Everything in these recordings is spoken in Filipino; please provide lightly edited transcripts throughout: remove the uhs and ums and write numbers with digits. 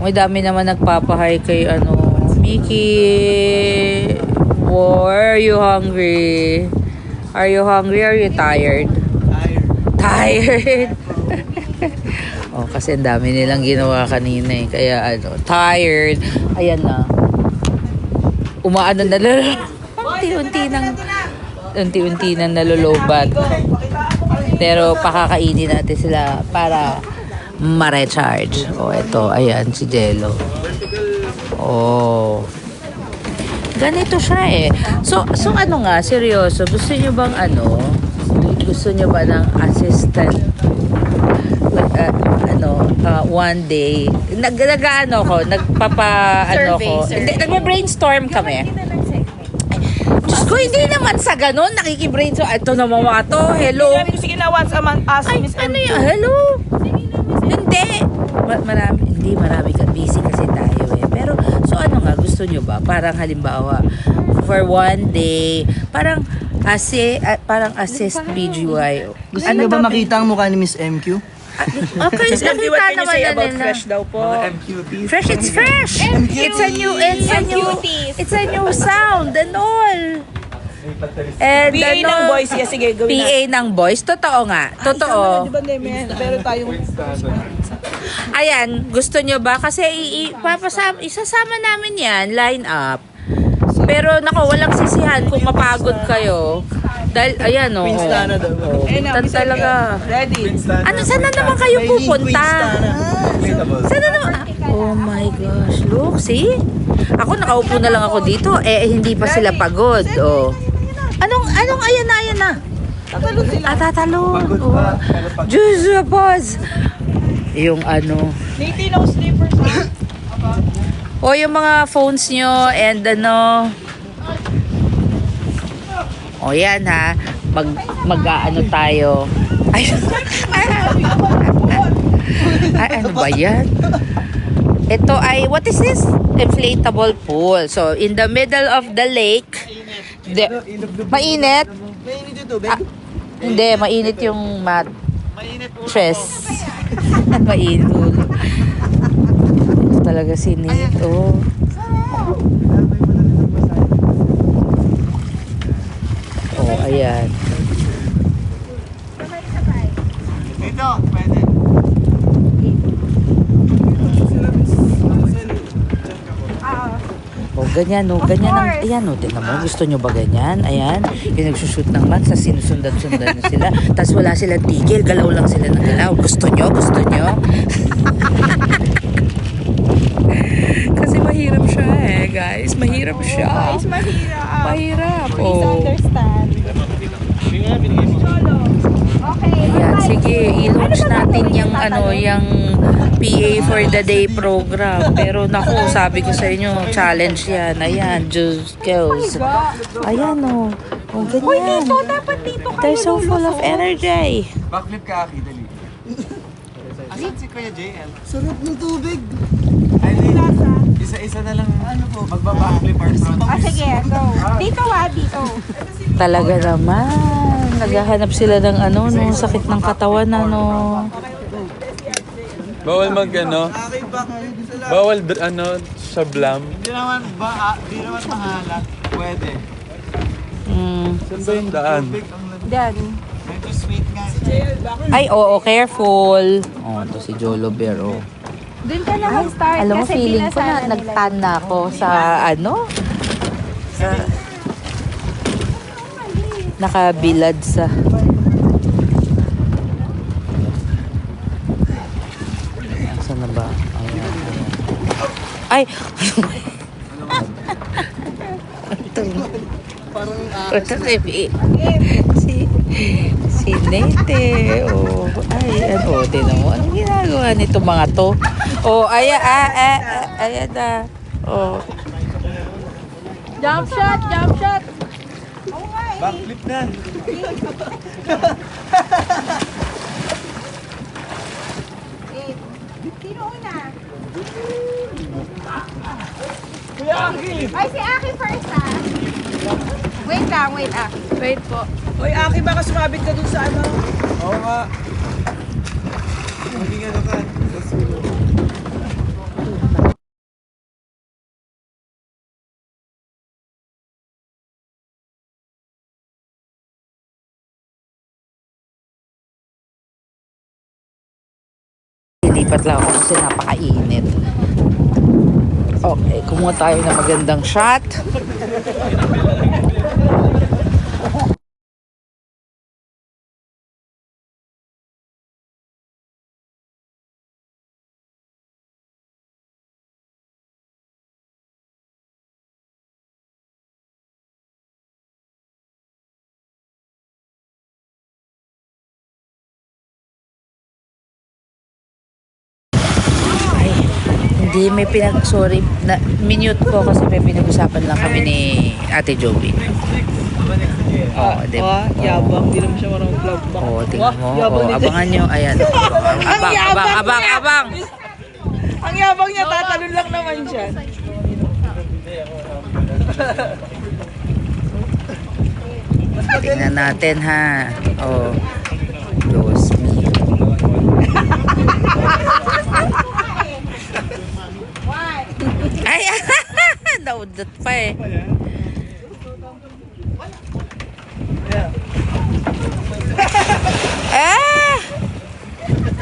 May dami naman nagpapahay kay Mickey. Are you hungry? Are you hungry? Are you tired? Tired. Oh, kasi ang dami nilang ginawa kanina eh. Kaya tired. Ayan na. Umaano na unti-unti nang nalulubat. Pero pakakainin natin sila para ma-recharge. Oh, ito. Ayan, si Jello. Oh. Ganito siya eh. So seryoso, gusto nyo bang gusto nyo ba ng assistant? One day, nagpa-brainstorm kami. Diyos ko, hindi naman sa ganun, nakikibrainstorm. Ito na mga to, hello. Sige na, once a month, ask Miss M2. Hello? Marami ka, busy kasi tayo eh. Pero, gusto nyo ba? Parang halimbawa, for one day, parang assist BGY. Gusto nyo ba makita ang mukha ni Miss MQ? Okay, nakita naman na nila. Fresh daw po. Fresh, it's fresh. It's a new sound and all. And PA ng boys, sige, gawin na. PA ng boys, totoo nga. Totoo. Pero tayong... Ayan, gusto nyo ba? Kasi isasama namin yan, line up. Pero walang sisihan kung mapagod kayo. Dahil, ayan o. Queenstana daw. Talaga. Ready? Saan na naman kayo pupunta? Saan na naman? Oh my gosh, look, see? Ako nakaupo na lang ako dito. Hindi pa sila pagod. Oh. Anong ayan na? Tatalon sila. Tatalon. Diyos, pause. Yung Lady no sleepers. o yung mga phones nyo and o yan ha, tayo. Ay, ano ba yan? Ito ay, what is this? Inflatable pool. So, in the middle of the lake. Mainit? Mainit yung tubig? Hindi, mainit yung mat. Mainit po. Stress. Mainit ulo. Ito talaga sinit. Oh. Oh, ayan. Dito, pwede. Oh, ganyan, no. Ganyan ang, ayan, no. Tingnan mo, gusto nyo ba ganyan? Ayan. Yung nagsushoot ng mat, sa sinusundan-sundan na sila. Tapos wala silang tigil, galaw lang sila ng galaw. Gusto nyo? Kasi mahirap siya eh, guys. Mahirap siya. Guys, mahirap. Mahirap. Please Oh. understand. Okay. Ayan, sige, i-launch natin yung yung PA for the day program. Pero naku, sabi ko sa inyo, challenge yan. Ayan, just girls. Ayan o. Oh, ganyan. Uy, dito, dapat dito kayo. They're so full of energy. Backflip ka, Aki, dali. Asan si Kuya JL? Sarap ng tubig. Ay, isa-isa na lang magba-backflip our front. Sige, go. Dito dito. Talaga naman. Naghahanap sila ng sakit ng katawan, Bawal bawal sablam. Hindi naman mahalat. Pwede. Saan ba yung daan? Diyan. Medyo sweet nga. Ay, oo, careful. Oh, ito si Jolo Bear, oh. Doon ka na mag-start. Alam mo, kasi feeling ko na pinasana nila nagtan na ako sa nakabilad sa saan na ba? Ay! Parang si Nete. Oh, ay, tinan mo. Anong ginagawa nito mga to? Oh, ayan na. Oh. Jump shot. Backflip na. Sino una? Kuya Aki! Ay, si Aki first Wait lang. Wait po. Uy, Aki, baka sumabit ka dun sa Oo nga. Hindi ka. Ilipat lang ako kasi napakainit. Okay, kumuha tayo ng magandang shot. Hindi, may sorry, minute ko kasi may pinag-usapan lang kami ni Ate Joey. Oh, di ba? Yabang, hindi naman siya marunong vlog. Oh, tingnan mo. Oh, abangan nyo. Ayan. Abang. Ang yabang niya, tatalon lang naman siya. Tingnan natin ha. Oh. Close me. Ay, naudot pa eh. Ah!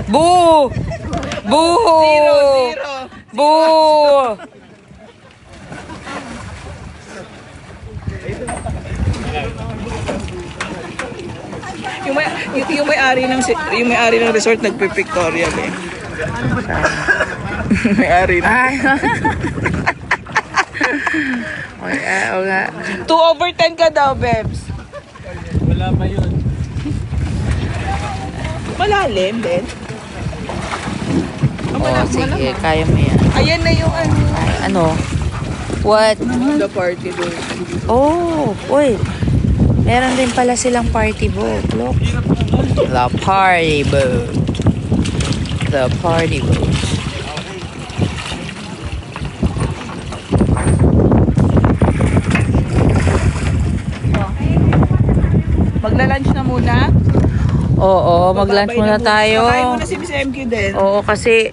Boo! Boo! Zero. Boo! Yung may-ari ng resort nagpe-pictorial eh. May-ari na. Ay. Oy, oo nga. 2/10 ka daw, Bebs. Wala pa yun. Malalim, Ben. Oh, sige, kaya mo yan. Ayan na yung ano. Ay, ano? What? The party doon. Oh, uy. Meron din pala silang party boat. Look. The party boat. The party boat. Magla-lunch na muna. Oo, mag-lunch muna tayo. Kakain muna si Miss MQ din. Oo, kasi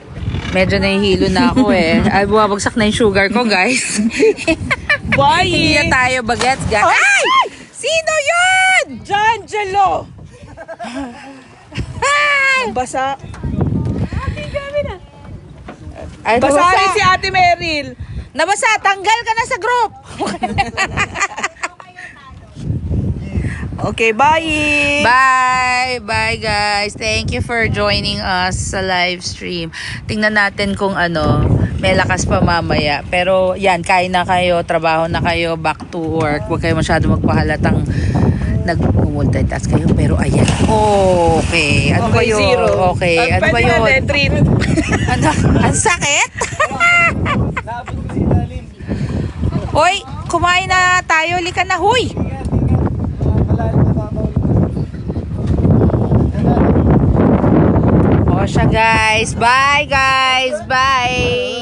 medyo nahihilo na ako eh. Ay, bumabagsak na yung sugar ko, guys. Bye! Hindi na tayo bagets, guys. Ay! Sino yun? John Jello! Ay! Basa. Ay, Basa nabasa. rin si Ate Meryl. Nabasa, tanggal ka na sa group. Okay, bye! Bye! Bye, guys. Thank you for joining us sa live stream. Tingnan natin kung ano, may lakas pa mamaya. Pero yan, kain na kayo, trabaho na kayo, back to work. Huwag kayo masyado magpahalatang nag-multitask kayo. Pero ayan, okay. Ano ba Okay, yun? zero. Okay, ano ba Pwede yun? natin, treat. Ano? Ang sakit? Hoy, kumain na tayo. Lika na, huy! O siya, guys. Bye, guys. Bye.